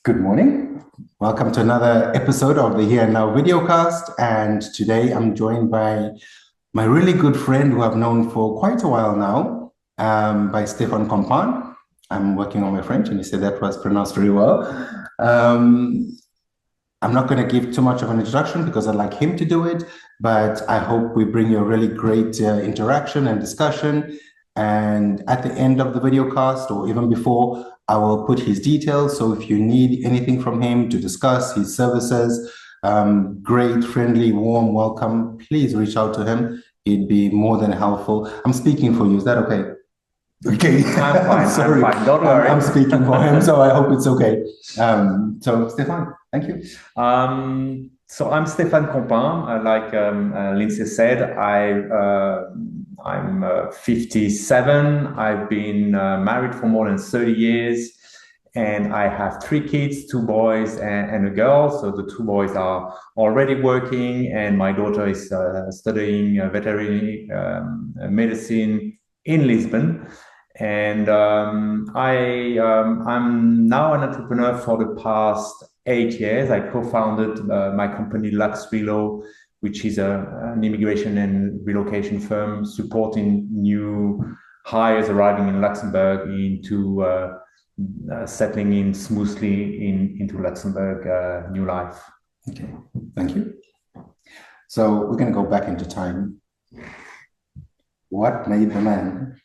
Good morning. Welcome to another episode of the Here and Now videocast. And today I'm joined by my really good friend who I've known for quite a while now, by Stéphane Compain. I'm working on my French, and you said that was pronounced really well. I'm not going to give too much of an introduction because I'd like him to do it, but I hope we bring you a really great interaction and discussion. And at the end of the videocast, or even before, I will put his details. So if you need anything from him to discuss his services, great, friendly, warm welcome, please reach out to him. He'd be more than helpful. I'm speaking for you. Is that okay? Okay. I'm fine. Sorry. I'm fine. Don't worry. I'm speaking for him, so I hope it's okay. So Stéphane, thank you. So I'm Stéphane Compain. Like Lindsay said, I'm 57. I've been married for more than 30 years, and I have 3 kids, 2 boys and a girl. So the 2 boys are already working, and my daughter is studying veterinary medicine in Lisbon. And I'm now an entrepreneur for the past 8 years. I co-founded my company LuxRelo, which is an immigration and relocation firm supporting new hires arriving in Luxembourg into settling in smoothly into Luxembourg new life. Okay, thank you. So we're going to go back into time. What made the man?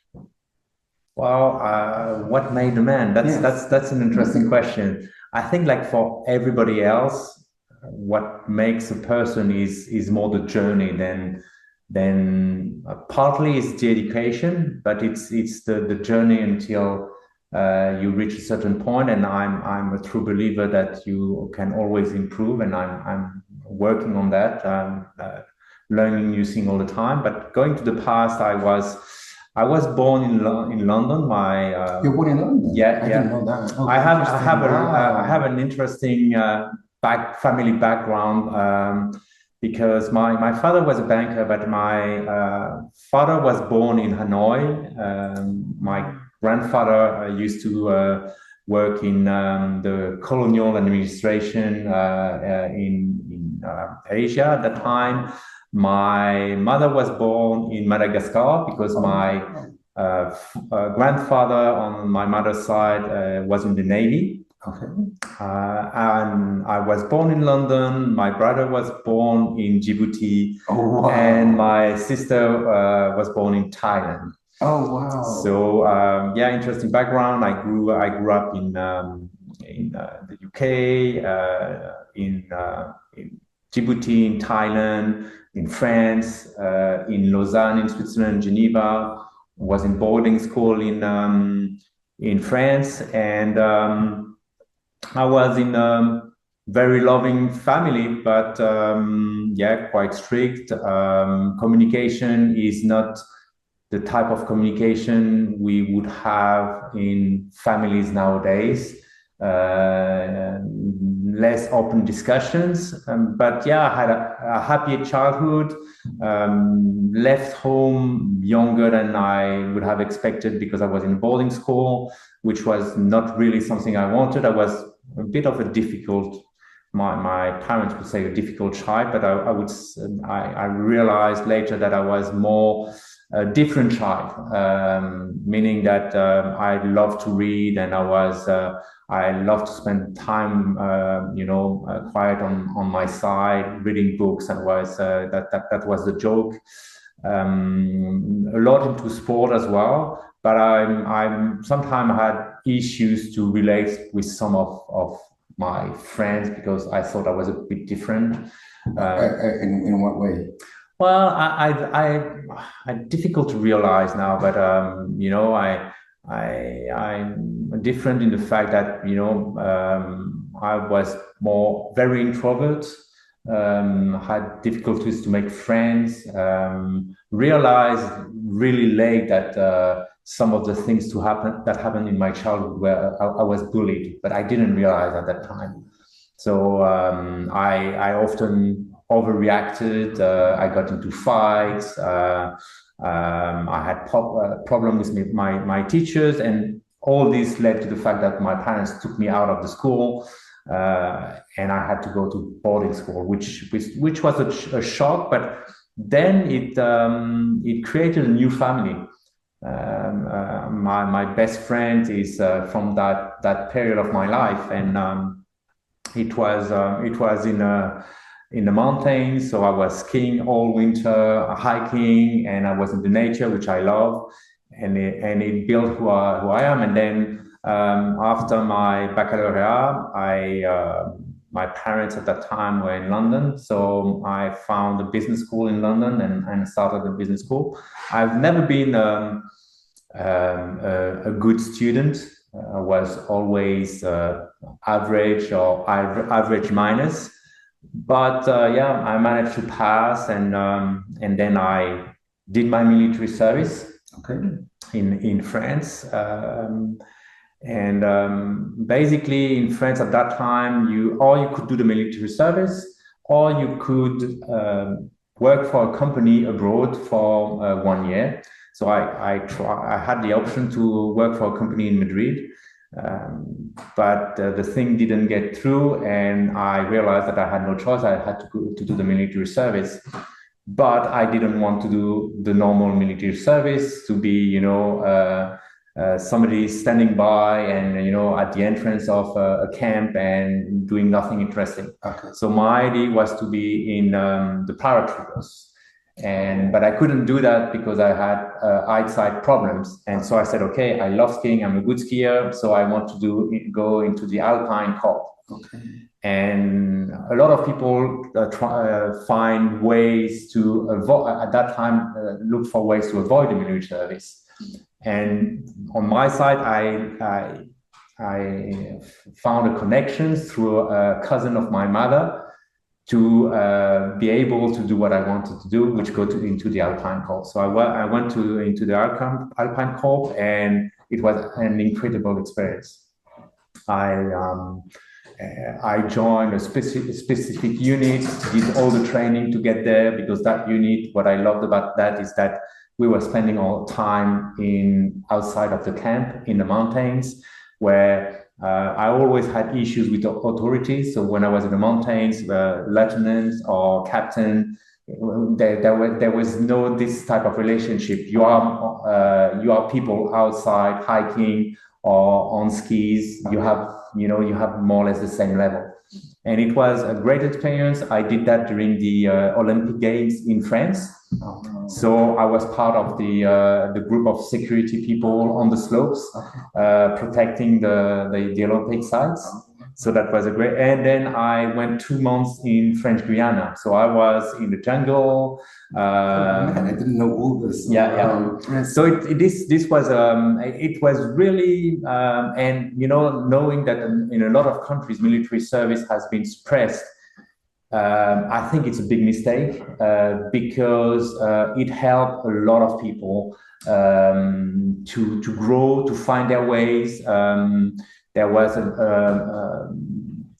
Well, what made the man? That's an interesting question. I think, like for everybody else, what makes a person is more the journey than partly it's the education, but it's the journey until you reach a certain point. And I'm a true believer that you can always improve, and I'm working on that, learning new things all the time. But going to the past, I was born in London. You're born in London? Yeah, I didn't know that. Oh, I have an interesting family background, because my father was a banker, but my father was born in Hanoi. My grandfather used to work in the colonial administration in Asia at that time. My mother was born in Madagascar because my grandfather on my mother's side was in the Navy. Okay. And I was born in London. My brother was born in Djibouti. Oh, wow. And my sister was born in Thailand. Oh, wow. So yeah, interesting background. I grew up in the UK, in Djibouti, in Thailand, in France, in Lausanne, in Switzerland, Geneva. Was in boarding school in France, and I was in a very loving family, but yeah, quite strict. Communication is not the type of communication we would have in families nowadays. Less open discussions, but yeah, I had a happy childhood. Left home younger than I would have expected because I was in boarding school, which was not really something I wanted. I was a bit of a difficult, my parents would say a difficult child, but I realized later that I was more a different child, meaning that I love to read, and I love to spend time, quiet on my side, reading books, and that was the joke. A lot into sport as well, but I'm sometimes had issues to relate with some of my friends because I thought I was a bit different. In what way? Well, I difficult to realize now, but I'm different in the fact that I was very introvert, had difficulties to make friends, realized really late that some of the things that happened in my childhood where I was bullied, but I didn't realize at that time. So I often overreacted. I got into fights. I had problems with my teachers, and all this led to the fact that my parents took me out of the school. and I had to go to boarding school, which was a shock, but then it created a new family. My best friend is from that period of my life, and it was in the mountains. So I was skiing all winter, hiking, and I was in the nature, which I love, and it built who I am. And then after my baccalaureate, my parents at that time were in London, so I found a business school in London and started a business school. I've never been a good student. I was always average or average minus, but yeah, I managed to pass, and then I did my military service. Okay. In France. Basically in France at that time, you could do the military service, or you could work for a company abroad for 1 year. So I had the option to work for a company in Madrid, but the thing didn't get through, and I realized that I had no choice. I had to go to do the military service. But I didn't want to do the normal military service, to be, somebody standing by and, at the entrance of a camp and doing nothing interesting. Okay. So my idea was to be in the paratroopers. But I couldn't do that because I had eyesight problems. And so I said, okay, I love skiing. I'm a good skier. So I want to go into the Alpine Corps. Okay. And a lot of people find ways to avoid, at that time, look for ways to avoid the military service. And on my side, I found a connection through a cousin of my mother to be able to do what I wanted to do, which into the Alpine Corps. So I went into the Alpine Corps, and it was an incredible experience. I joined a specific unit, did all the training to get there, because that unit, what I loved about that is that we were spending all time outside of the camp in the mountains, where I always had issues with the authorities. So when I was in the mountains, lieutenant or captain, there was no this type of relationship. You are people outside hiking or on skis. You have more or less the same level. And it was a great experience. I did that during the Olympic Games in France. So I was part of the group of security people on the slopes, protecting the Olympic sites. So that was and then I went 2 months in French Guiana. So I was in the jungle. Man, I didn't know all this. Yeah. So this was it was really and knowing that in a lot of countries military service has been suppressed. I think it's a big mistake because it helped a lot of people to grow, to find their ways.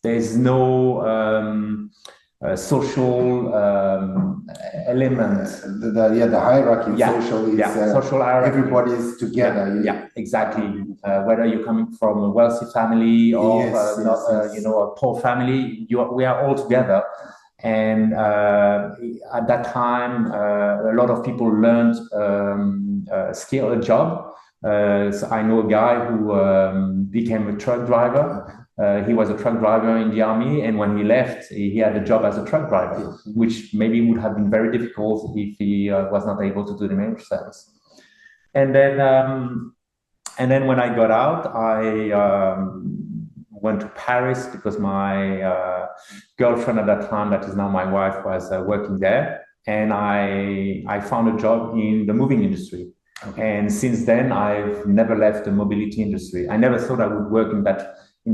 There's no social element. The hierarchy, social is social hierarchy. Everybody's together. Yeah, exactly. Whether you're coming from a wealthy family or a poor family, we are all together. And at that time, a lot of people learned a job. So I know a guy who became a truck driver. He was a truck driver in the army, and when he left, he had a job as a truck driver, which maybe would have been very difficult if he was not able to do the military service. And then when I got out, I went to Paris because my girlfriend at that time, that is now my wife, was working there, and I found a job in the moving industry. Okay. And since then, I've never left the mobility industry. I never thought I would work in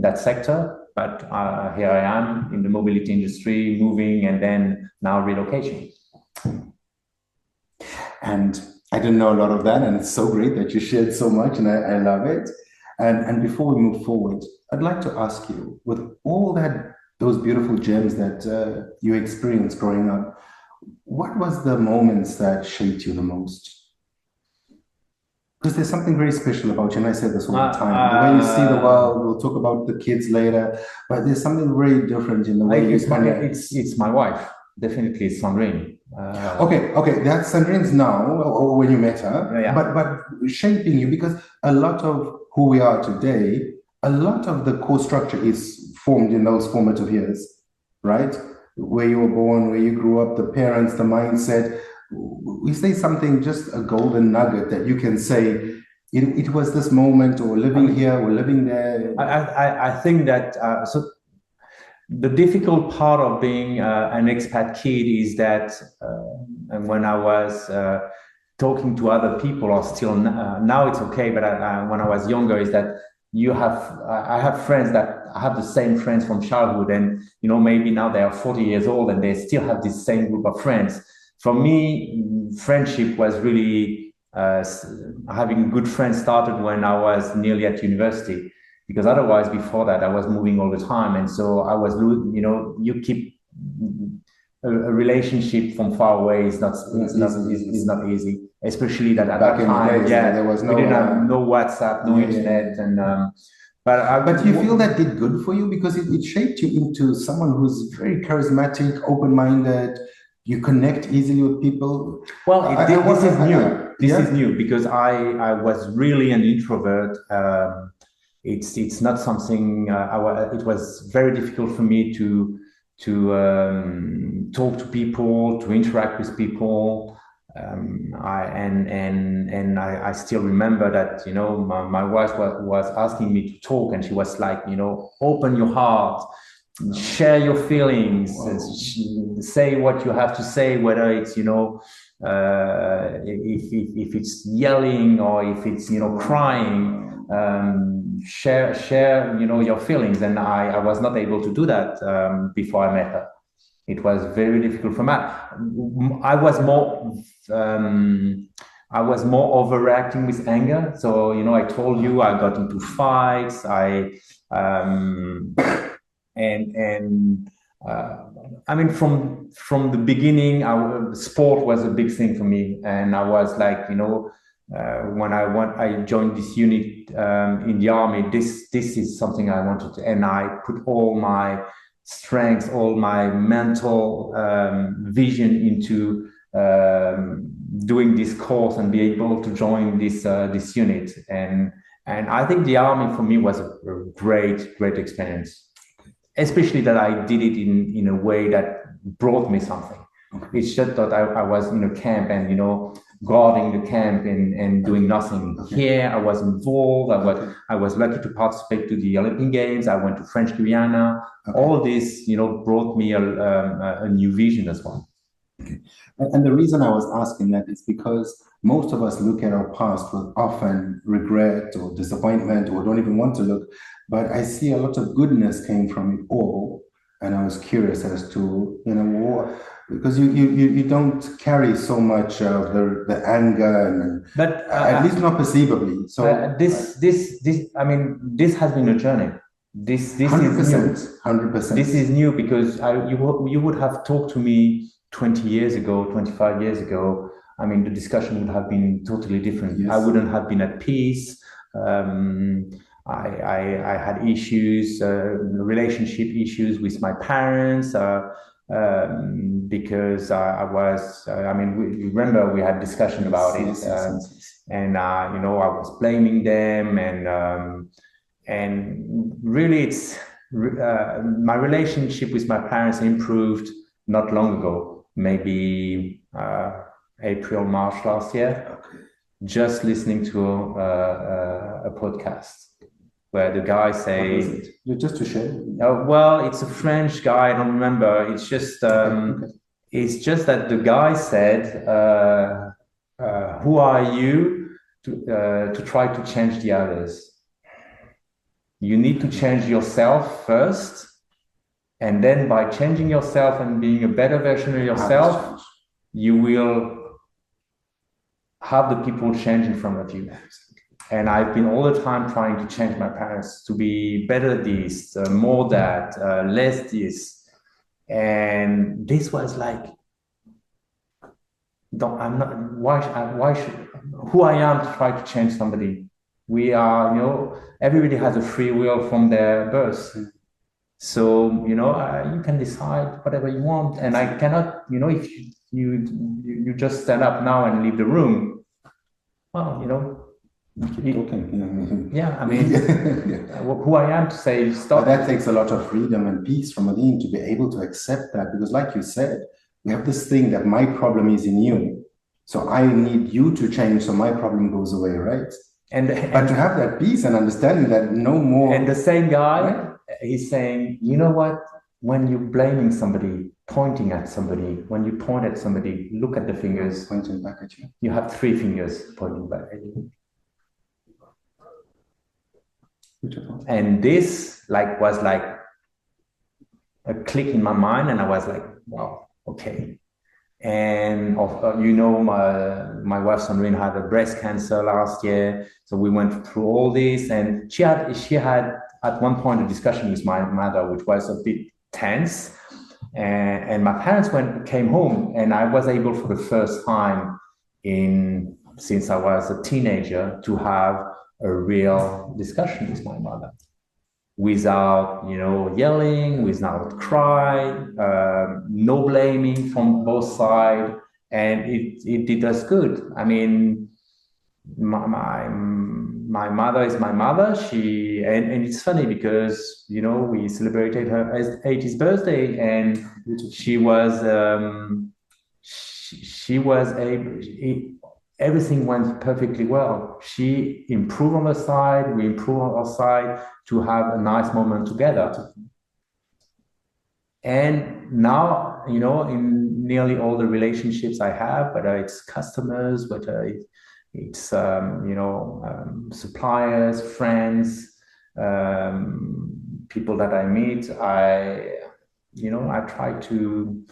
that sector, but here I am in the mobility industry, moving, and then now relocation. And I didn't know a lot of that, and it's so great that you shared so much, and I love it. And before we move forward, I'd like to ask you, with all those beautiful gems that you experienced growing up, what was the moments that shaped you the most? Because there's something very special about you, and I say this all the time. The way you see the world, we'll talk about the kids later, but there's something very different in the way you kind of. It's my wife. Definitely, it's Sandrine. Okay, that's Sandrine's now, or when you met her, Yeah. but shaping you because a lot of who we are today, a lot of the core structure is formed in those formative years, right? Where you were born, where you grew up, the parents, the mindset. We say something, just a golden nugget that you can say, it was this moment, or living here, or living there. I think that so the difficult part of being an expat kid is that, and when I was talking to other people, or still now it's okay, but when I was younger, is that I have friends that I have the same friends from childhood, and maybe now they are 40 years old and they still have this same group of friends. For me, friendship was really having good friends started when I was nearly at university, because otherwise before that I was moving all the time, and so I was you keep a relationship from far away is not easy, especially that at that time there was no, we didn't have no WhatsApp, no internet. And but you feel that did good for you because it shaped you into someone who's very charismatic, open-minded. You connect easily with people. Well, this is new. This is new because I was really an introvert. It's not something. It was very difficult for me to talk to people, to interact with people. I still remember that my wife was asking me to talk, and she was like, open your heart, share your feelings, say what you have to say, whether it's if it's yelling or if it's crying. Share your feelings, and I was not able to do that before I met her. It was very difficult for me. I was more overreacting with anger. So I told you I got into fights. I mean, from the beginning, sport was a big thing for me, and I was like, when I joined this unit in the army, this is something I wanted to, and I put all my strengths, all my mental vision into doing this course and be able to join this unit. And I think the army for me was a great experience, especially that I did it in a way that brought me something. It's just that I was in a camp and guarding the camp and doing nothing. Here I was involved. I was lucky to participate to the Olympic Games. I went to French Guiana. All this brought me a new vision as well. Okay. And the reason I was asking that is because most of us look at our past with often regret or disappointment, or don't even want to look. But I see a lot of goodness came from it all, and I was curious as to because you don't carry so much of the anger, but at least not perceivably. So this I mean, this has been a journey. This 100%, is new. 100%. This is new because you would have talked to me 20 years ago, 25 years ago. I mean, the discussion would have been totally different. Yes. I wouldn't have been at peace. I had issues, relationship issues with my parents, because I was, I mean, you remember we had discussion about it, and I was blaming them, and really it's, my relationship with my parents improved not long ago, maybe April, March last year, just listening to a podcast where the guy say, just to share. Well, it's a French guy. I don't remember. It's just it's just that the guy said, "Who are you to try to change the others? You need to change yourself first, and then by changing yourself and being a better version of yourself, you will have the people change in front of you." And I've been all the time trying to change my parents to be better this, more that, less this. And this was like I'm not, why should, who I am to try to change somebody? We are, everybody has a free will from their birth. So, you can decide whatever you want. And I cannot, if you just stand up now and leave the room, well, yeah, I mean, who I am to say stop. But that takes a lot of freedom and peace from within to be able to accept that, because like you said, we have this thing that my problem is in you. So I need you to change so my problem goes away, right? But to have that peace and understanding that no more. And the same guy, right? He's saying, you know what? When you're blaming somebody, pointing at somebody, when you point at somebody, look at the fingers. Pointing back at you. You have 3 fingers pointing back at you. Beautiful. And this was like a click in my mind, and I was like, wow, okay. And my wife Sandrine had a breast cancer last year, so we went through all this, and she had at one point a discussion with my mother, which was a bit tense. And my parents came home, and I was able for the first time since I was a teenager to have a real discussion with my mother, without yelling, without cry, no blaming from both sides, and it did us good. I mean, my mother is my mother. And it's funny because we celebrated her 80th birthday, and she was everything went perfectly well. She improved on her side, we improved on our side to have a nice moment together. And now, in nearly all the relationships I have, whether it's customers, whether it's suppliers, friends, people that I meet, I try to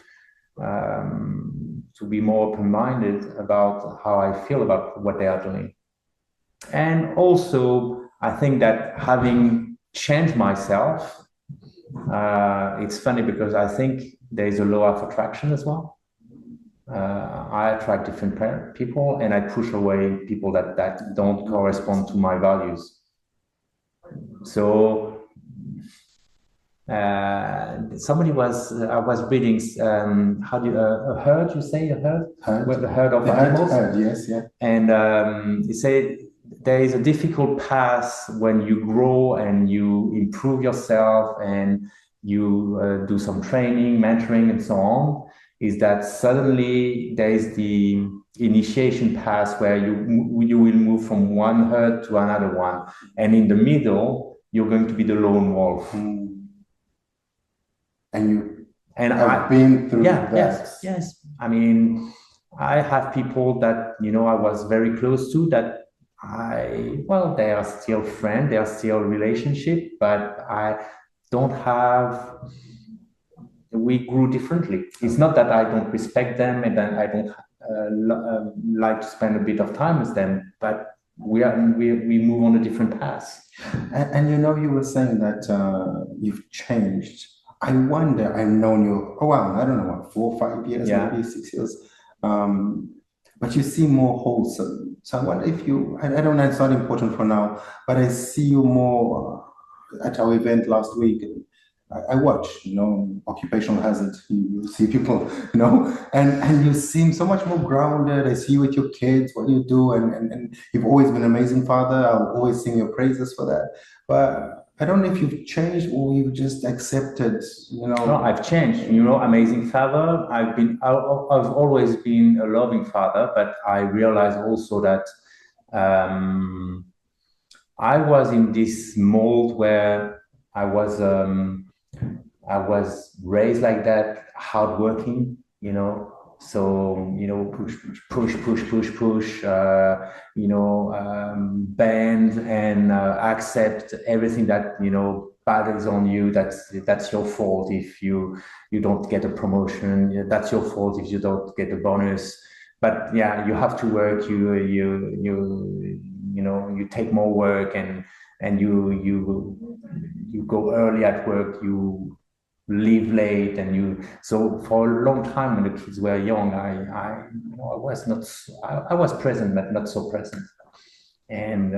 be more open-minded about how I feel about what they are doing. And also, I think that having changed myself, it's funny because I think there is a law of attraction as well. I attract different people, and I push away people that don't correspond to my values. So somebody I was reading, how do you, a herd, you say a herd? Herd. A herd of animals? Herd, yes, yeah. And he said there is a difficult path when you grow and you improve yourself and you do some training, mentoring, and so on, is that suddenly there is the initiation path where you will move from one herd to another one. And in the middle, you're going to be the lone wolf. And I've been through that. Yes. I mean, I have people that, I was very close to that they are still friends, they are still relationship, but I don't have, we grew differently. It's not that I don't respect them and then I don't like to spend a bit of time with them, but we move on a different path. And you were saying that you've changed. I wonder, I've known you, I don't know, 4 or 5 years, maybe 6 years. But you seem more wholesome. So I wonder if I don't know, it's not important for now, but I see you more at our event last week. I watch, occupational hazard. You see people, and you seem so much more grounded. I see you with your kids, what you do, and you've always been an amazing father. I'll always sing your praises for that. But I don't know if you've changed or you've just accepted, No, I've changed. Amazing father. I've always been a loving father, but I realized also that I was in this mold where I was raised like that, hardworking, So, push, bend and accept everything that, bad is on you. That's your fault if you don't get a promotion. That's your fault if you don't get a bonus. But yeah, you have to work. You take more work and you go early at work. You leave late, and so for a long time when the kids were young, I was not, I was present but not so present. And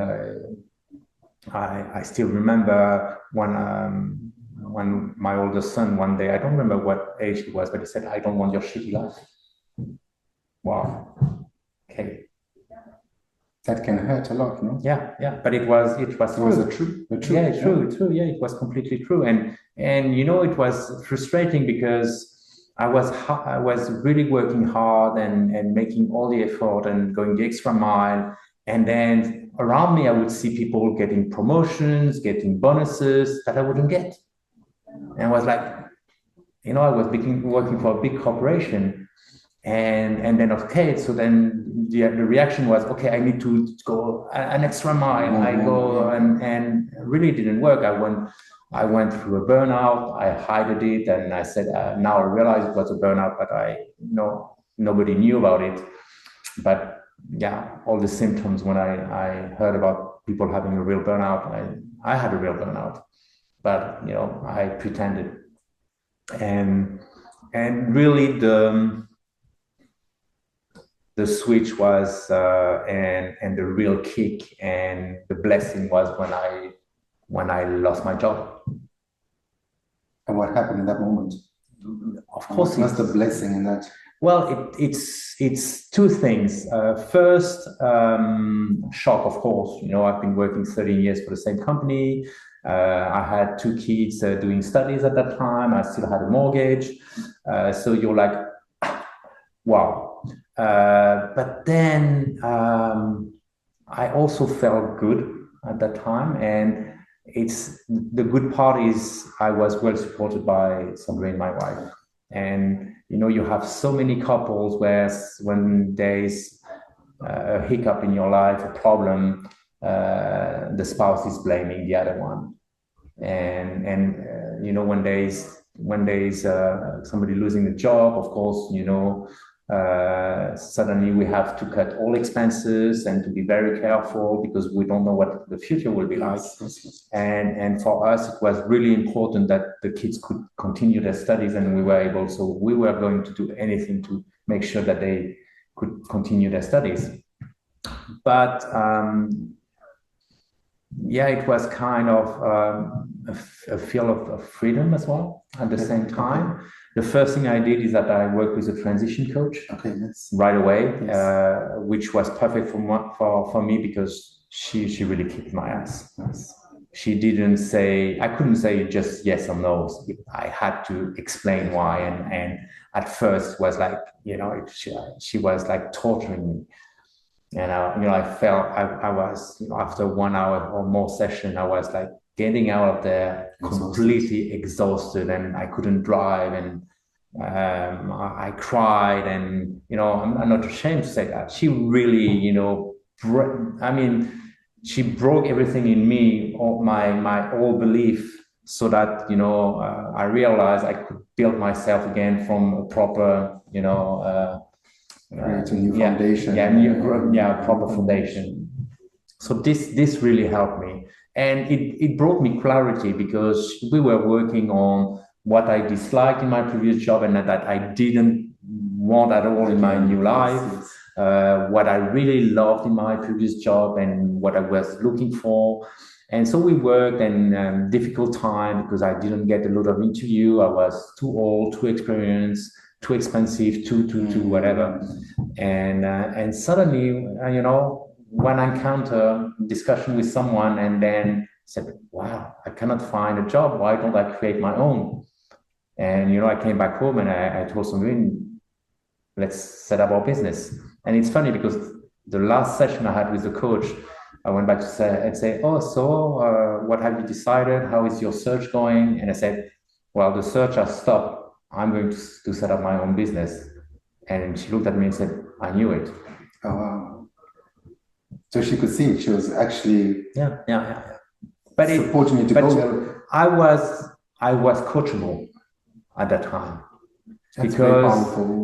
I still remember when my oldest son one day, I don't remember what age he was, but he said, "I don't want your shitty life." Wow. Okay. That can hurt a lot, no? Yeah. But it was true. Yeah, true. Yeah, it was completely true. And it was frustrating because I was really working hard and making all the effort and going the extra mile. And then around me, I would see people getting promotions, getting bonuses that I wouldn't get. And I was like, I was working for a big corporation. And then, okay, so then the reaction was, okay, I need to go an extra mile. I go and really didn't work. I went through a burnout. I hid it, and I said, now I realize it was a burnout, but nobody knew about it. But yeah, all the symptoms when I heard about people having a real burnout, I had a real burnout, but I pretended, and really the switch was and the real kick and the blessing was when I lost my job. And what happened in that moment? Of course, what's the blessing in that? Well, it's two things. First, shock, of course. I've been working 13 years for the same company. I had 2 kids doing studies at that time. I still had a mortgage. So you're like, wow. But then I also felt good at that time. And the good part is I was well supported by Sandrine, my wife. And you have so many couples where when there's a hiccup in your life, a problem, the spouse is blaming the other one. And when there's somebody losing a job, of course, suddenly we have to cut all expenses and to be very careful because we don't know what the future will be like. Yes. And for us, it was really important that the kids could continue their studies, and we were going to do anything to make sure that they could continue their studies. But it was kind of a feel of freedom as well at the same time. The first thing I did is that I worked with a transition coach right away, which was perfect for me because she really kicked my ass. Yes. She didn't say, I couldn't say just yes or no. I had to explain why. And at first was like, she was like torturing me. And I felt I was, after 1 hour or more session, I was like getting out of there completely exhausted, and I couldn't drive, and I cried, and I'm not ashamed to say that. She really, she broke everything in me, all my old belief, so that I realized I could build myself again from a proper, create a new foundation. Proper foundation. So this really helped me, and it brought me clarity because we were working on what I disliked in my previous job and that I didn't want at all in my new life. What I really loved in my previous job and what I was looking for. And so we worked in difficult time because I didn't get a lot of interview. I was too old, too experienced, too expensive, too whatever. And suddenly, when I encounter discussion with someone and then said, wow, I cannot find a job. Why don't I create my own? And, I came back home and I told Sandrine, let's set up our business. And it's funny because the last session I had with the coach, I went back to say, what have you decided? How is your search going? And I said, well, the search has stopped. I'm going to set up my own business. And she looked at me and said, I knew it. Oh, wow. So she could see it. She was actually But supporting you to go there. I was coachable at that time. That's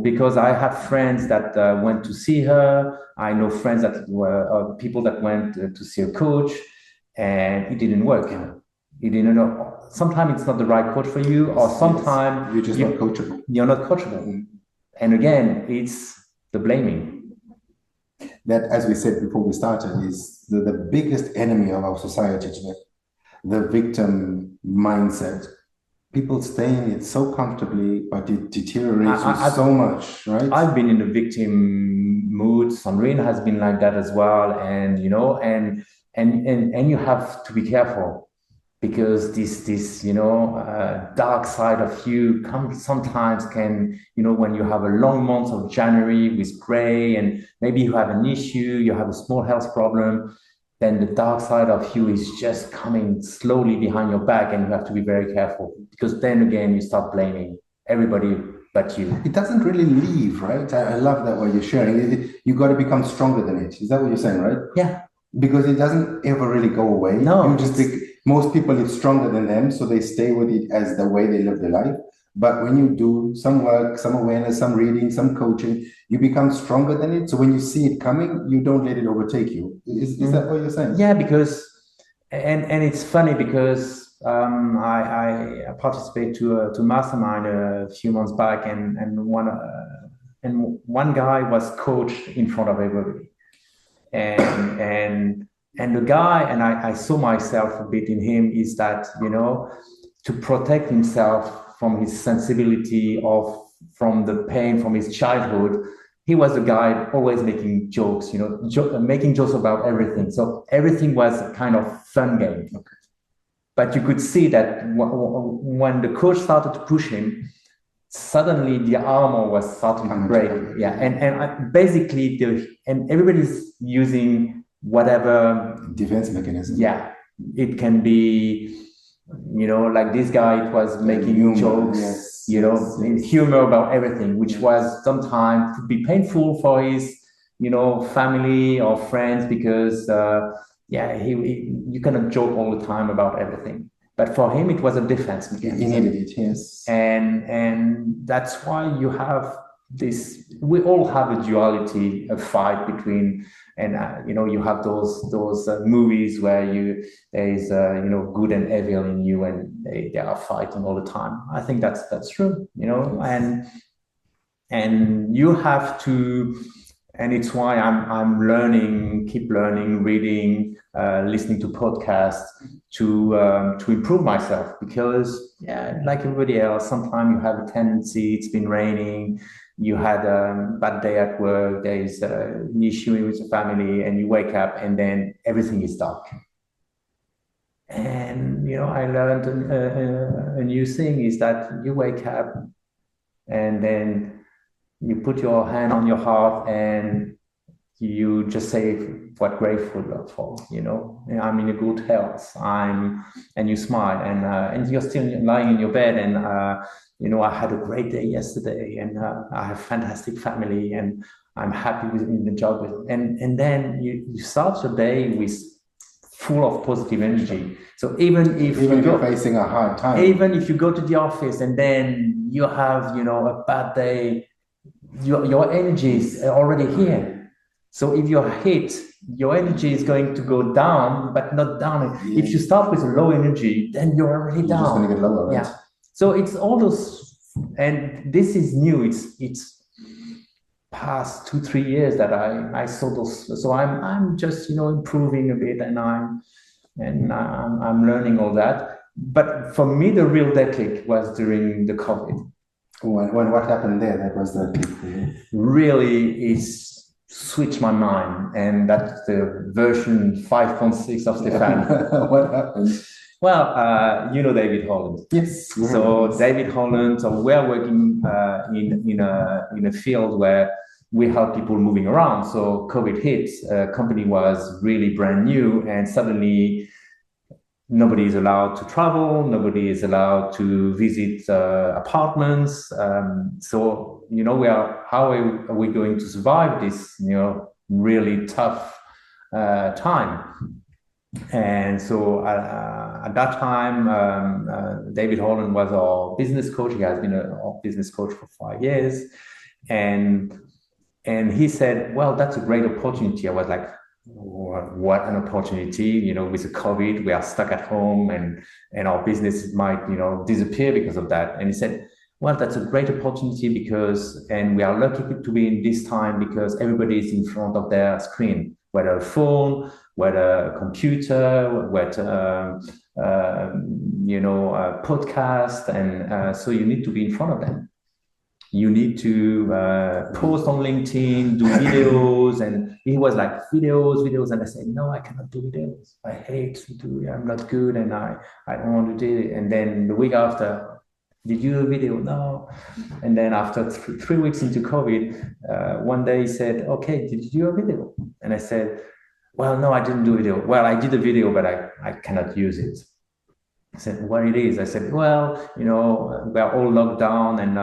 Because I had friends that went to see her. I know friends that were people that went to see a coach, and it didn't work. you didn't know. Sometimes it's not the right coach for you, or sometimes you're just not coachable. You're not coachable. And again, it's the blaming. That, as we said before we started, is the biggest enemy of our society today. The victim mindset. People stay in it so comfortably, but it deteriorates you so much, right? I've been in the victim mood. Sandrine has been like that as well, and you know, and you have to be careful, because this dark side of you sometimes can, when you have a long month of January with gray, and maybe you have an issue, you have a small health problem, then the dark side of you is just coming slowly behind your back, and you have to be very careful, because then again you start blaming everybody but you. It doesn't really leave, right? I love that what you're sharing. You got to become stronger than it. Is that what you're saying, right? Yeah. Because it doesn't ever really go away. No. You just think most people live stronger than them, so they stay with it as the way they live their life. But when you do some work, some awareness, some reading, some coaching, you become stronger than it. So when you see it coming, you don't let it overtake you. Is that what you're saying? Yeah, because and it's funny because I participated to mastermind a few months back, and one guy was coached in front of everybody, and the guy, and I saw myself a bit in him, is that to protect himself from his sensibility from the pain from his childhood. He was the guy always making jokes, making jokes about everything. So everything was a kind of fun game. Okay. But you could see that when the coach started to push him, suddenly the armor was starting to break. Yeah, and basically, and everybody's using whatever defense mechanism. Yeah, it can be, like this guy, it was making jokes. Yes. Humor about everything, which was sometimes could be painful for his, family or friends, because, you cannot joke all the time about everything. But for him, it was a defense mechanism. He needed it, yes. And that's why you have this. We all have a duality, a fight between. And you have those movies where there is good and evil in you, and they are fighting all the time. I think that's true, and you have to, and it's why I'm keep learning, reading, listening to podcasts to improve myself, because like everybody else, sometimes you have a tendency. It's been raining. You had a bad day at work, there is an issue with the family, and you wake up and then everything is dark. And, I learned a new thing, is that you wake up and then you put your hand on your heart and you just say what grateful for, I'm in a good health, and you smile, and you're still lying in your bed, and I had a great day yesterday, and I have a fantastic family, and I'm happy in the job. And then you start your day with full of positive energy. So even if you're facing a hard time, even if you go to the office and then you have, a bad day, your energy is already here. So if you're hit, your energy is going to go down, but not down. Yeah. If you start with a low energy, then you're already down. Just going to get lower, right? Yeah. So it's all those, and this is new. It's past 2-3 years that I saw those. So I'm just improving a bit, and I'm learning all that. But for me, the real dead click was during the COVID. What happened there? That was the click for you. Really, it's switched my mind, and that's the version 5.6 of Stéphane. What happened? Well, David Holland. Yes. So David Holland. So we're working in a field where we help people moving around. So COVID hit. Company was really brand new, and suddenly nobody is allowed to travel. Nobody is allowed to visit apartments. So how are we going to survive this really tough time? And so at that time, David Holland was our business coach. He has been our business coach for 5 years, and he said, "Well, that's a great opportunity." I was like, what an opportunity, you know, with the COVID, we are stuck at home and our business might, you know, disappear because of that. And he said, well, that's a great opportunity and we are lucky to be in this time because everybody is in front of their screen, whether a phone, whether a computer, whether, you know, a podcast. And so you need to be in front of them. You need to post on LinkedIn, do videos. And he was like, videos. And I said, no, I cannot do videos. I hate to do it. I'm not good. And I don't want to do it. And then the week after, did you do a video? No. And then after 3 weeks into COVID, one day he said, okay, did you do a video? And I said, well, no, I didn't do a video. Well, I did a video, but I cannot use it. I said, what it is? I said, well, you know, we are all locked down and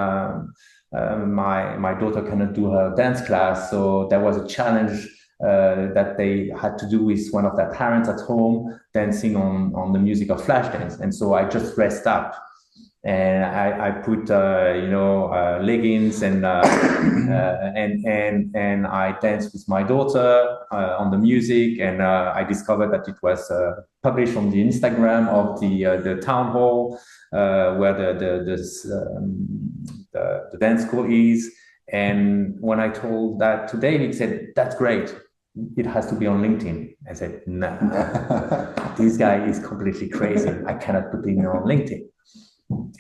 my daughter cannot do her dance class. So there was a challenge that they had to do with one of their parents at home dancing on the music of Flashdance. And so I just dressed up and I put you know, leggings and I danced with my daughter on the music, and I discovered that it was published on the Instagram of the town hall where the dance school is. And when I told that to David, he said, that's great, it has to be on LinkedIn. I said, no, this guy is completely crazy, I cannot put it on LinkedIn.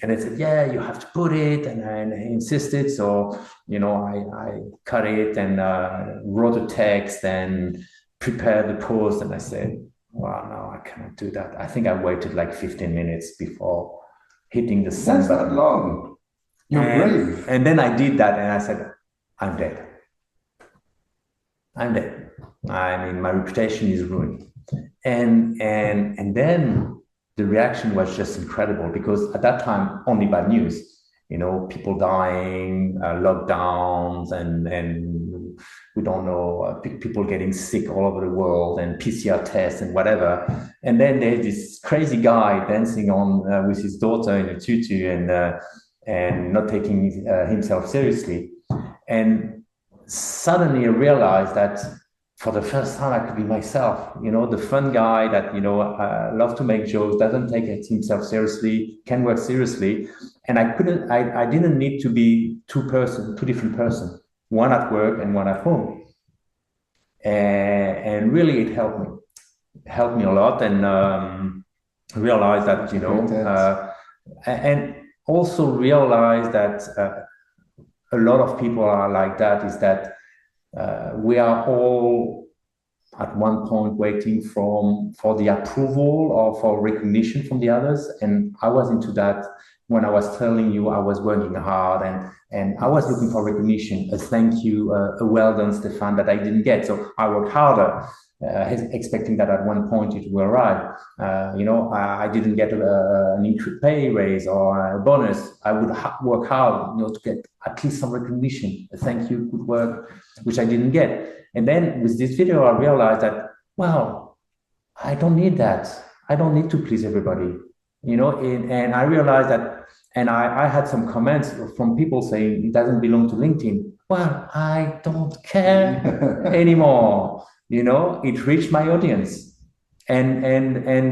And I said, yeah, you have to put it. And he insisted. So, you know, I cut it and wrote a text and prepared the post. And I said, wow, no, I cannot do that. I think I waited like 15 minutes before hitting the send button. That's not long. You're brave. And then I did that and I said, I'm dead. I'm dead. I mean, my reputation is ruined. And then the reaction was just incredible, because at that time, only bad news, you know, people dying, lockdowns, and we don't know, people getting sick all over the world, and PCR tests and whatever. And then there's this crazy guy dancing on with his daughter in a tutu and not taking himself seriously. And suddenly I realized that for the first time, I could be myself, you know, the fun guy that, you know, loves to make jokes, doesn't take himself seriously, can work seriously. And I didn't need to be two different persons, one at work and one at home. And really it helped me a lot, and realized that, you know, and also realize that a lot of people are like that, is that we are all at one point waiting for the approval or for recognition from the others. And I was into that when I was telling you I was working hard and I was looking for recognition, a thank you, a well done, Stéphane, that I didn't get. So I worked harder, expecting that at one point it will arrive. You know, I didn't get an increased pay raise or a bonus. I would work hard, you know, to get at least some recognition, a thank you, good work, which I didn't get. And then with this video, I realized that, well, I don't need that. I don't need to please everybody, you know. And I realized that, and I had some comments from people saying it doesn't belong to LinkedIn. Well, I don't care anymore. You know, it reached my audience, and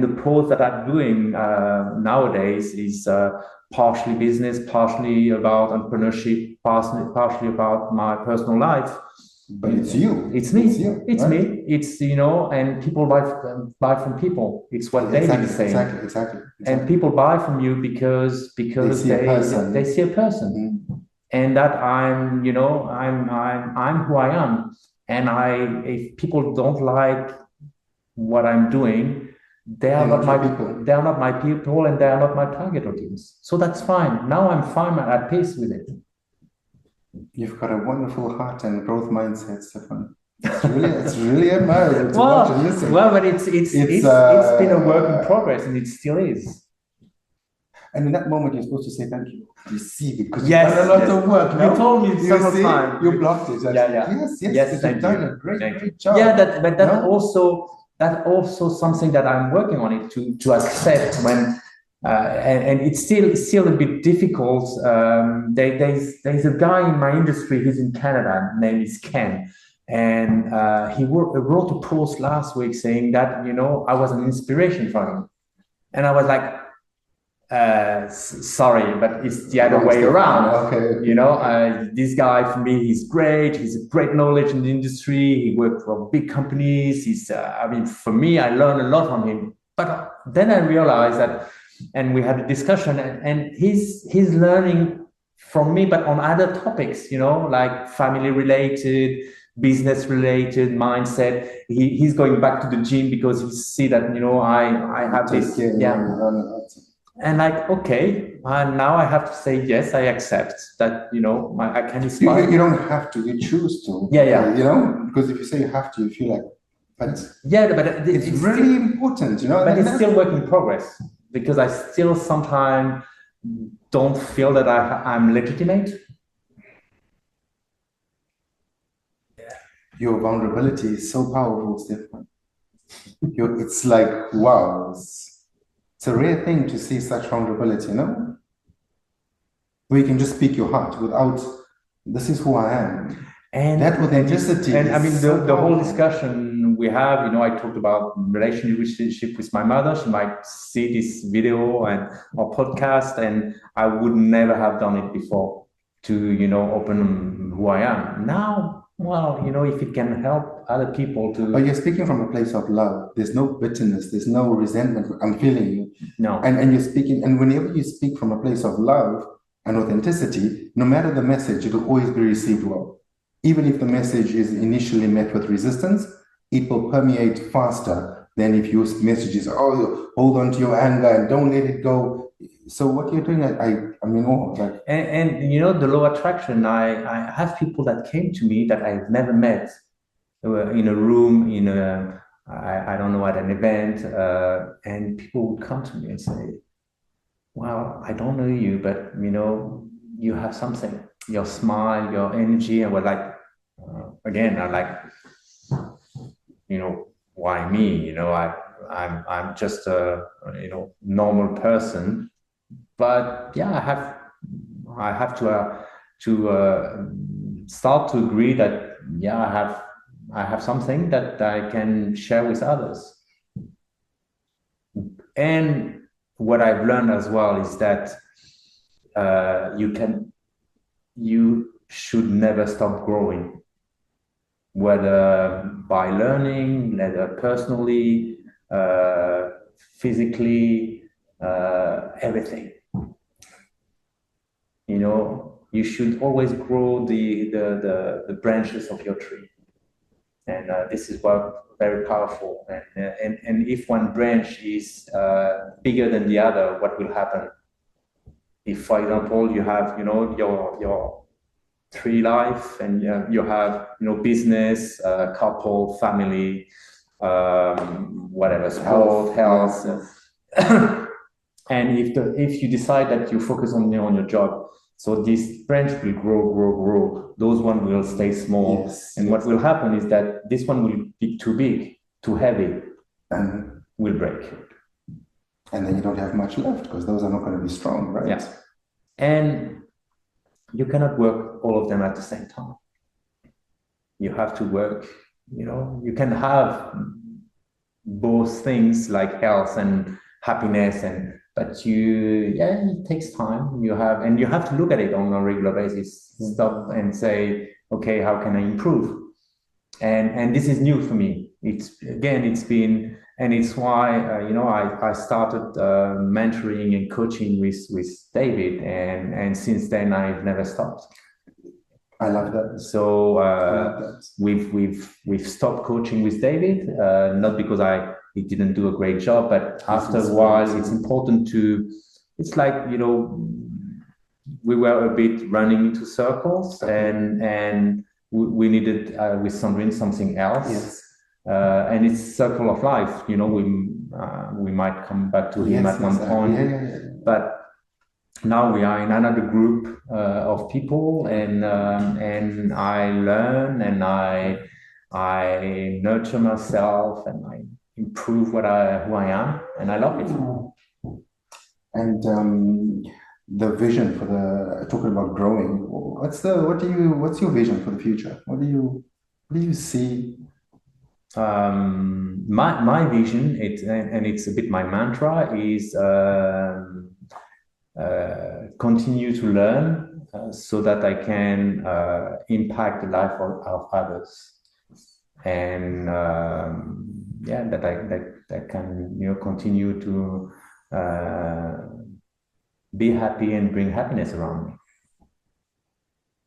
the post that I'm doing nowadays is partially business, partially about entrepreneurship, partially about my personal life. But it's you. It's me. It's right? Me. It's, you know, and people buy from people. It's what David is saying. Exactly. And people buy from you because they see a person, and that I'm, you know, I'm who I am. And if people don't like what I'm doing, they are not my people. They are not my people, and they are not my target audience. So that's fine. Now I'm fine and at peace with it. You've got a wonderful heart and growth mindset, Stéphane. It's really admirable to watch and listen. Well, but it's been a work in progress, and it still is. And in that moment, you're supposed to say thank you. You see, because you've done a lot of work. You told me several times. You blocked it. Yes. You've done a great job. Yeah, that's also something that I'm working on it to accept when. And it's still a bit difficult. There's a guy in my industry, he's in Canada, name is Ken, And he wrote a post last week saying that, you know, I was an inspiration for him. And I was like, sorry, but it's the other way around. Okay. You know, this guy for me, he's great. He's a great knowledge in the industry. He worked for big companies. I mean, for me, I learned a lot from him. But then I realized that, and we had a discussion, and he's learning from me, but on other topics, you know, like family related, business related, mindset. He's going back to the gym because he see that, you know, I have this, and like, okay, now I have to say yes, I accept that, you know, I can inspire. You don't have to, you choose to. Yeah. You know, because if you say you have to, you feel like, but yeah, but it's really still important, you know. But it's still work in progress, because I still sometimes don't feel that I'm legitimate. Your vulnerability is so powerful, Stéphane. It's like, wow, it's a rare thing to see such vulnerability, you know? Where you can just speak your heart without, this is who I am. And that authenticity. And I mean, the whole discussion we have, you know, I talked about relationship with my mother. She might see this video and or podcast, and I would never have done it before to, you know, open who I am. Now, well, you know, if it can help other people to. But you're speaking from a place of love. There's no bitterness. There's no resentment. I'm feeling you. No. And you're speaking, and whenever you speak from a place of love and authenticity, no matter the message, it will always be received well. Even if the message is initially met with resistance, it will permeate faster than if your message is, oh, hold on to your anger and don't let it go. So what you're doing, I mean, oh, like, and you know, the law of attraction, I have people that came to me that I've never met in a room, in a, I don't know, at an event, and people would come to me and say, well, I don't know you, but, you know, you have something, your smile, your energy. And we're like, again, I like, you know, why me? You know, I'm just a, you know, normal person, but yeah, I have to start to agree that, yeah, I have something that I can share with others. And what I've learned as well is that you should never stop growing, whether by learning, whether personally, physically, everything. You know, you should always grow the branches of your tree, and this is what very powerful. And if one branch is bigger than the other, what will happen? If, for example, you have, you know, your tree life, and you have, you know, business, couple, family, whatever, sport, health. And if you decide that you focus on your job, so this branch will grow. Those one will stay small. Yes, and what will happen is that this one will be too big, too heavy, and will break. And then you don't have much left because those are not going to be strong, right? Yeah. And you cannot work all of them at the same time. You have to work, you know, you can have both things like health and happiness, but it takes time. You have to look at it on a regular basis, stop and say, okay, how can I improve? And this is new for me. It's been, and it's why, you know, I started mentoring and coaching with David, and since then I've never stopped. I love that. So we've stopped coaching with David, not because he didn't do a great job, but after a while, it's important to. It's like, you know, we were a bit running into circles, and we needed with Sandrine something else. Yes. And it's circle of life. You know, we might come back to him at one point, but now we are in another group of people, and I learn, and I nurture myself, and I improve who I am, and I love it. And the vision for talking about growing, what's your vision for the future? What do you What do you see? My vision, and it's a bit my mantra, is continue to learn so that I can impact the life of others, and yeah, that can continue to be happy and bring happiness around me.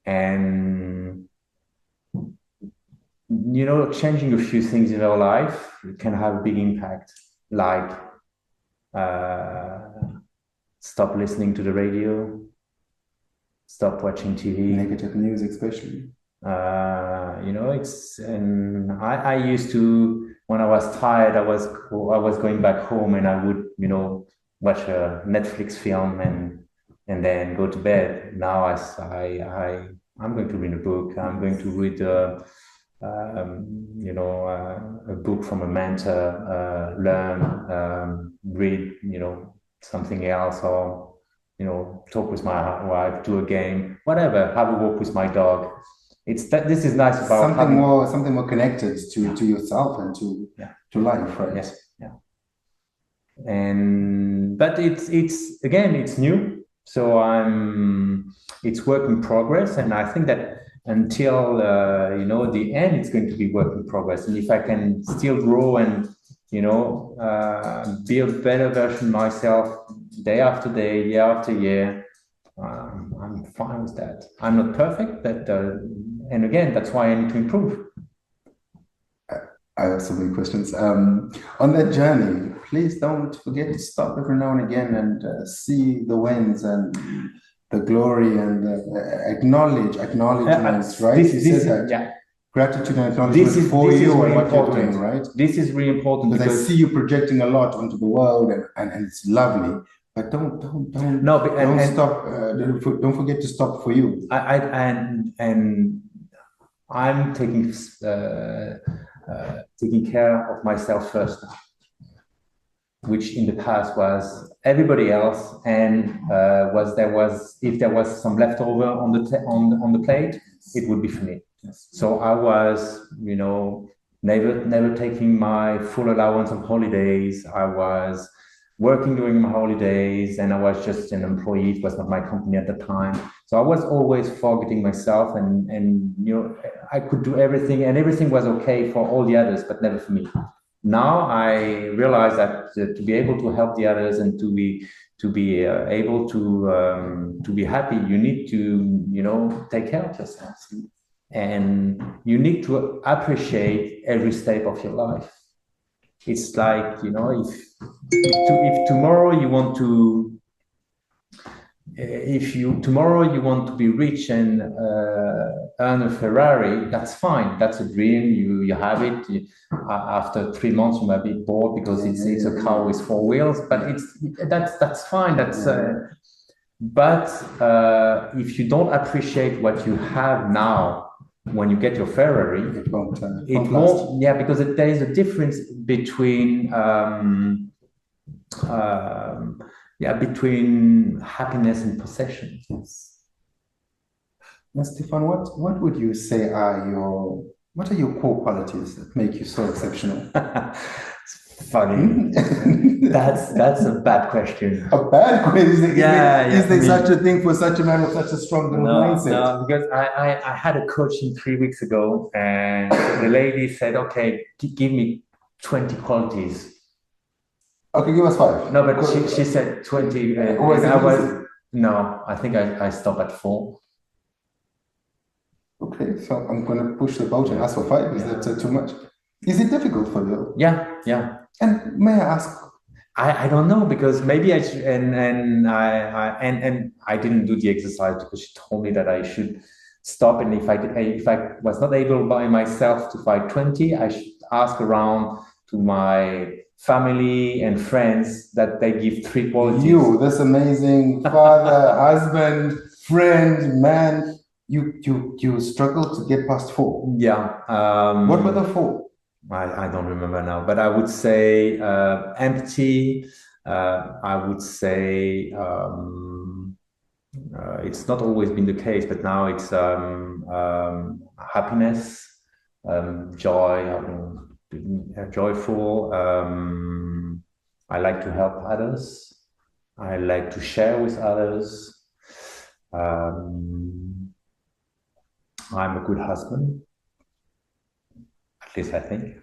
And changing a few things in our life can have a big impact, like stop listening to the radio, stop watching TV. Negative news, especially. And I used to, when I was tired, I was going back home and I would, watch a Netflix film and then go to bed. Now I'm going to read a book. I'm going to read a book from a mentor, learn, read, something else, or talk with my wife, do a game, whatever, have a walk with my dog. This is nice about something more connected to yourself and to life, right? Yes, yeah. But it's new, so it's work in progress, and I think that until the end, it's going to be work in progress. And if I can still grow and be a better version of myself day after day, year after year, I'm fine with that. I'm not perfect, but and again, that's why I need to improve. I have so many questions. On that journey, please don't forget to stop every now and again and see the wins and the glory and acknowledgements, right? Yeah. Gratitude and acknowledgement for you and what you're doing, right? This is really important because I see you projecting a lot onto the world, and it's lovely. But don't stop. Don't forget to stop for you. I'm taking care of myself first now, which in the past was everybody else, and if there was some leftover on the plate, it would be for me. Yes. So I was, never taking my full allowance of holidays. I was working during my holidays, and I was just an employee. It was not my company at the time. So I was always forgetting myself, and I could do everything, and everything was okay for all the others, but never for me. Now I realize that to be able to help the others and to be able to be happy, you need to take care of yourself, and you need to appreciate every step of your life. It's like, if tomorrow you want to, tomorrow you want to be rich and earn a Ferrari, that's fine. That's a dream. You have it. After 3 months, you might be bored because it's a car with 4 wheels. But that's fine. But if you don't appreciate what you have now, when you get your Ferrari, it won't. Yeah, because there is a difference between between happiness and possession. Yes. Now, Stéphane, what would you say are your core qualities that make you so exceptional? Funny. That's a bad question. A bad question? Is there such a thing for such a man with such a strong mindset? No, because I had a coaching 3 weeks ago, and the lady said, "Okay, give me 20 qualities." Okay, give us 5. No, but she said 20. I think I stopped at 4. Okay, so I'm going to push the boat and ask for 5. Is that too much? Is it difficult for you? Yeah. And may I ask? I don't know, because maybe I should, and I didn't do the exercise because she told me that I should stop, and if I was not able by myself to find 20, I should ask around to my family and friends that they give 3 qualities. You, this amazing father, husband, friend, man, you struggle to get past 4. Yeah. What were the 4? I don't remember now, but I would say empty. I would say it's not always been the case, but now it's happiness, joyful. I like to help others. I like to share with others. I'm a good husband, at least I think.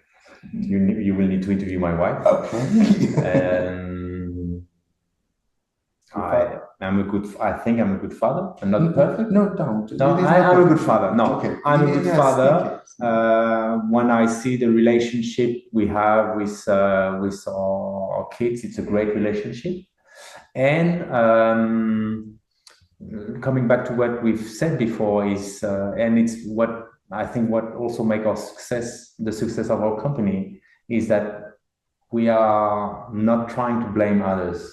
You will need to interview my wife. Okay. I think I'm a good father. I'm not perfect. No, don't. No, I'm a good father. No, Okay. I'm a good Yes, father. yes. When I see the relationship we have with our kids, it's a great relationship. And coming back to what we've said before is, and it's what I think what also makes our success, the success of our company, is that we are not trying to blame others.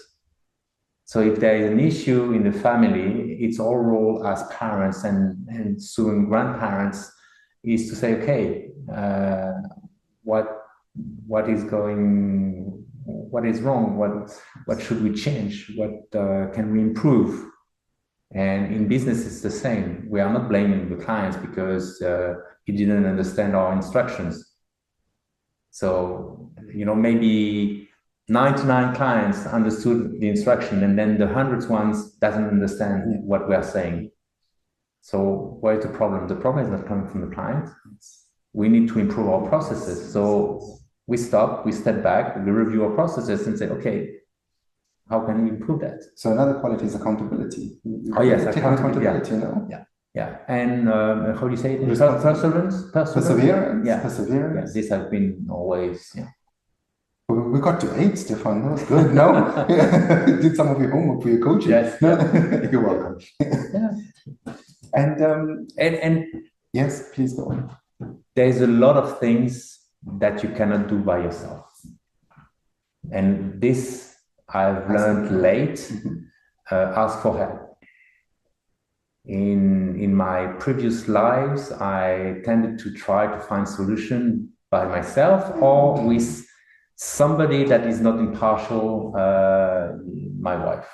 So if there is an issue in the family, it's our role as parents and soon grandparents is to say, okay, what is wrong? What should we change? What can we improve? And in business, it's the same. We are not blaming the clients because he didn't understand our instructions. So, maybe 99 clients understood the instruction, and then the 100th ones doesn't understand what we are saying. So where is the problem? The problem is not coming from the client. We need to improve our processes. So we stop, we step back, we review our processes and say, okay, how can we improve that? So another quality is accountability. Oh yes, accountability. Yeah. And how do you say it? Perseverance. Yeah. Perseverance. This has been always. Yeah. We got to 8, Stéphane. That was good. No, did some of your homework for your coaching. Yes. No? You're welcome. Yeah. And yes, please go on. There's a lot of things that you cannot do by yourself, and this I've learned late. Ask for help. In my previous lives, I tended to try to find solution by myself or with somebody that is not impartial, my wife.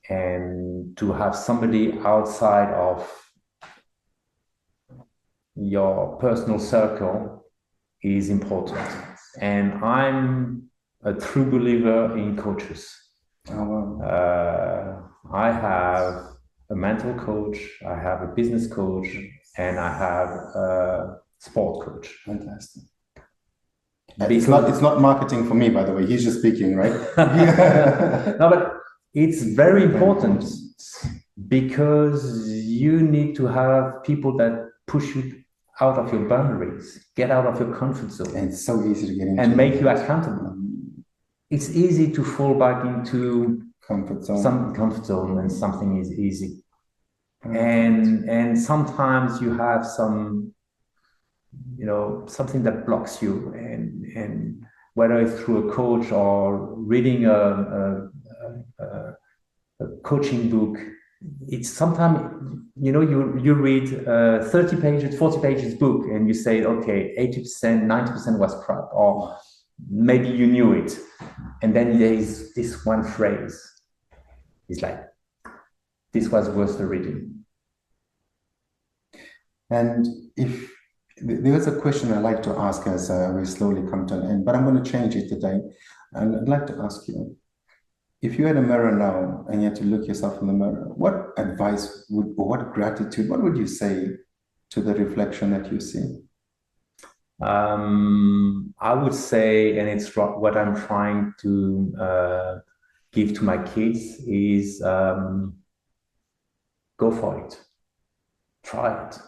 And to have somebody outside of your personal circle is important. And I'm a true believer in coaches. Oh, wow. I have a mental coach, I have a business coach, and I have a sport coach. Fantastic. It's not marketing for me, by the way. He's just speaking, right? No, but it's very important because you need to have people that push you out of your boundaries, get out of your comfort zone. And it's so easy to get into. And make you accountable. It's easy to fall back into some comfort zone when something is easy. And sometimes you have some, something that blocks you, and whether it's through a coach or reading a coaching book, it's sometimes, you read 30 pages, 40 pages book, and you say, okay, 80%, 90% was crap, or maybe you knew it. And then there is this one phrase. It's like, this was worth the reading. And if there's a question I like to ask as we slowly come to an end, but I'm going to change it today. And I'd like to ask you, if you had a mirror now and you had to look yourself in the mirror, what advice or what gratitude, what would you say to the reflection that you see? I would say, and it's what I'm trying to give to my kids, is go for it. Try it.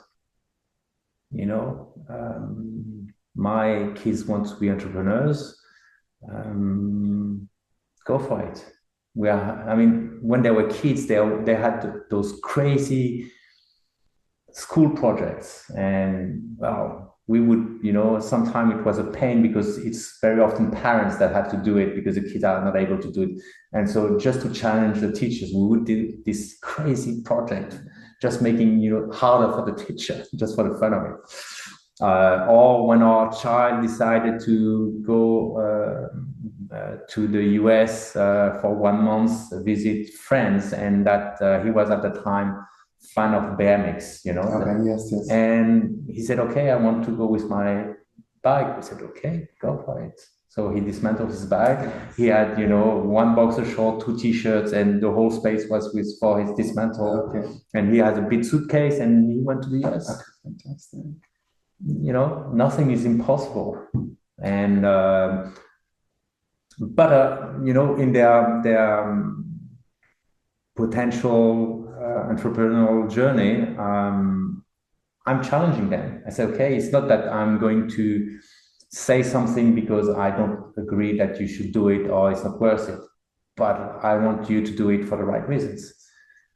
My kids want to be entrepreneurs. Go for it. When they were kids, they had those crazy school projects, and we would, sometimes it was a pain because it's very often parents that have to do it because the kids are not able to do it. And so just to challenge the teachers, we would do this crazy project, just making, harder for the teacher, just for the fun of it. Or when our child decided to go to the US for 1 month, visit friends, and that he was at the time fan of BMX, you know. Okay, yes, yes. And he said, okay, I want to go with my bike. We said, okay, go for it. So he dismantled his bike. He had, you know, one boxer short, two t-shirts, and the whole space was for his dismantle. Okay. And he had a big suitcase, and he went to the US. Okay, fantastic. You know, nothing is impossible. And you know, in their potential entrepreneurial journey, I'm challenging them. I say, okay, it's not that I'm going to say something because I don't agree that you should do it or it's not worth it, but I want you to do it for the right reasons.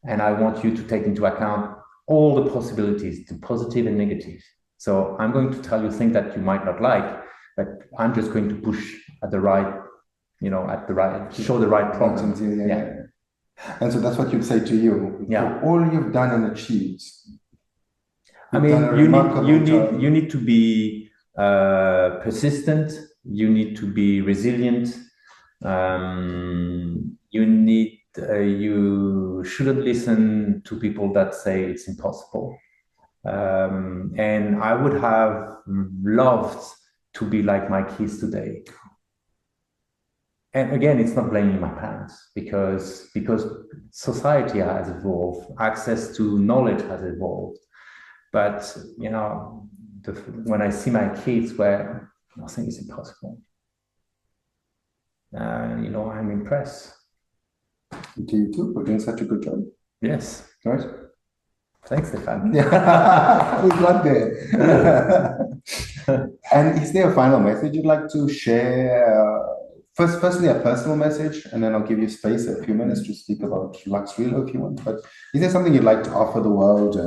And I want you to take into account all the possibilities, the positive and negative. So I'm going to tell you things that you might not like, but I'm just going to push at the right, you know, show the right problem. Yeah. And so that's what you'd say to you. Yeah. For all you've done and achieved. I mean, you need to be persistent. You need to be resilient. You shouldn't listen to people that say it's impossible. And I would have loved to be like my kids today. And again, it's not blaming my parents because society has evolved, access to knowledge has evolved. But you know, when I see my kids where nothing is impossible, you know, I'm impressed. Do you too? For doing such a good job. Yes. Right. Thanks, Stéphane. Yeah, we got there. And is there a final message you'd like to share? Firstly, a personal message, and then I'll give you space, a few minutes to speak about LuxRelo if you want. But is there something you'd like to offer the world,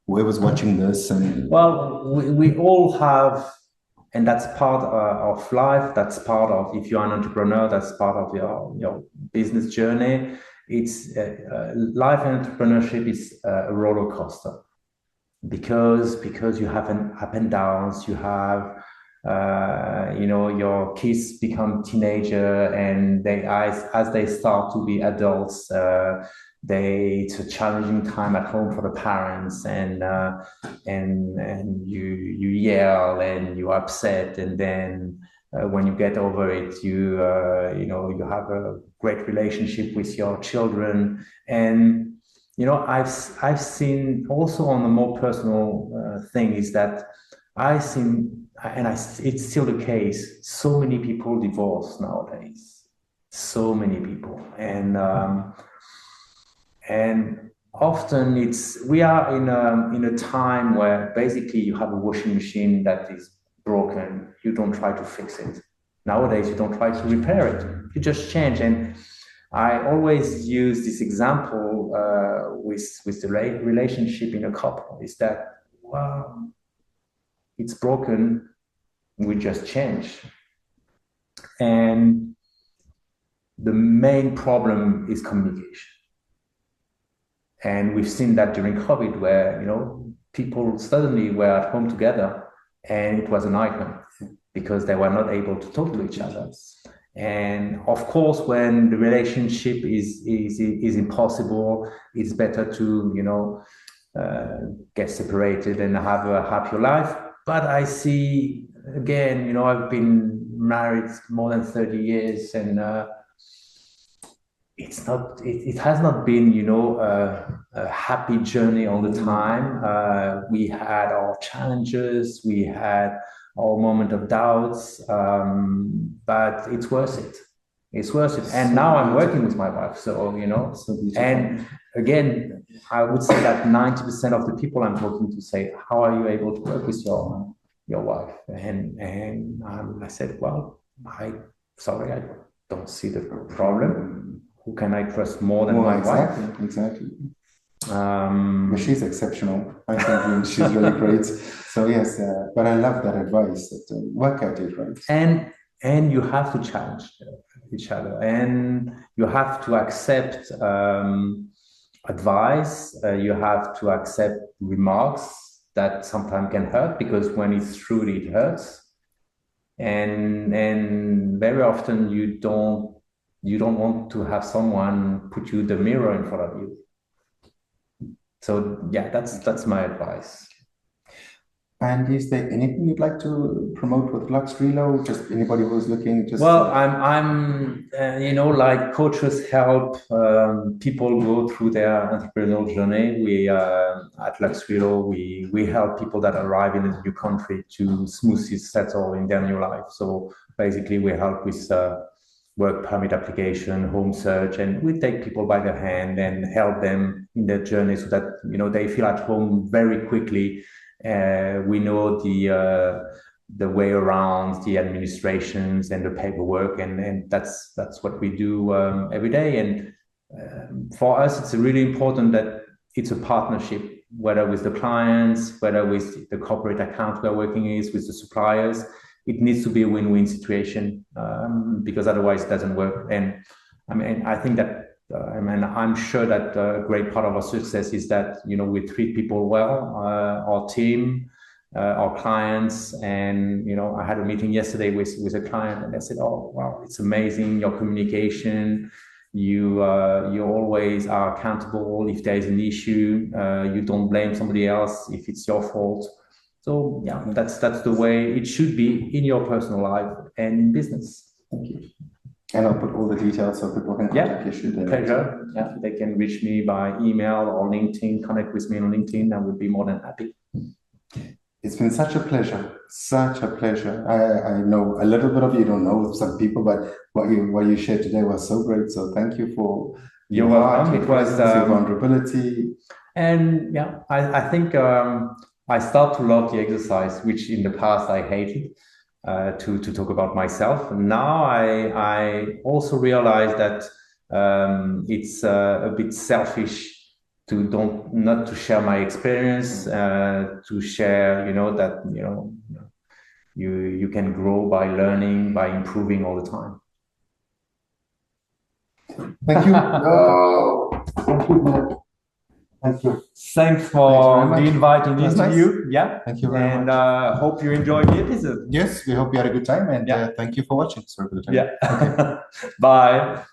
whoever's watching this? And well, we all have, and that's part of life. That's part of, if you're an entrepreneur, that's part of your business journey. It's life and entrepreneurship is a roller coaster because you have an up and downs. You have you know, your kids become teenager, and as they start to be adults, it's a challenging time at home for the parents, and you yell and you're upset, and then when you get over it, you know, you have a great relationship with your children. And you know, I've seen also on a more personal thing is that I've seen, and it's still the case, so many people divorce nowadays, so many people, and often we are in a time where basically you have a washing machine that is broken. You don't try to fix it. Nowadays, you don't try to repair it. You just change. And I always use this example with the relationship in a couple is that, wow, it's broken, we just change. And the main problem is communication. And we've seen that during COVID, where, you know, people suddenly were at home together and it was a nightmare because they were not able to talk to each other. And of course, when the relationship is impossible, it's better to, you know, get separated and have a happier life. But I see, again, you know, I've been married more than 30 years, and it has not been, you know, a happy journey all the time. We had our challenges, we had our moment of doubts, but it's worth it. It's worth it. And now I'm working with my wife, so, you know, and again, I would say that 90% of the people I'm talking to say, how are you able to work with your wife? And I said, well, sorry, I don't see the problem. Who can I trust more than my wife? Exactly. But she's exceptional. I think she's really great. So yes, but I love that advice. That work at it, right? And you have to challenge each other, and you have to accept advice. You have to accept remarks that sometimes can hurt, because when it's true, it hurts. And very often you don't want to have someone put you the mirror in front of you. So yeah, that's my advice. And is there anything you'd like to promote with LuxRelo? Just anybody who's looking, just well, I'm like coaches help people go through their entrepreneurial journey. We at LuxRelo, we help people that arrive in a new country to smoothly settle in their new life. So basically, we help with work permit application, home search, and we take people by the hand and help them in their journey so that they feel at home very quickly. We know the way around the administrations and the paperwork, and that's what we do every day. And for us, it's really important that it's a partnership, whether with the clients, whether with the corporate account we're working with the suppliers. It needs to be a win-win situation because otherwise it doesn't work. And I mean, I think that I'm sure that a great part of our success is that we treat people well, our team, our clients. And I had a meeting yesterday with a client, and they said, "Oh, wow, it's amazing your communication. You always are accountable if there is an issue. You don't blame somebody else if it's your fault." So yeah, that's the way it should be in your personal life and in business. Thank you. And I'll put all the details so people can contact you. Should they pleasure. Yeah, they can reach me by email or LinkedIn. Connect with me on LinkedIn. I would be more than happy. It's been such a pleasure. Such a pleasure. I know a little bit of you, don't know some people, but what you shared today was so great. So thank you for your welcome. It was your vulnerability. And yeah, I think I start to love the exercise, which in the past I hated. To talk about myself. Now I also realize that it's a bit selfish to not to share my experience, to share that you can grow by learning, by improving all the time. Thank you. Oh, thank you, man. Thank you. Thanks for the invite in the interview. Nice. Yeah. Thank you very much. And hope you enjoyed the episode. Yes, we hope you had a good time, and thank you for watching. Sorry for the time. Yeah. Okay. Bye.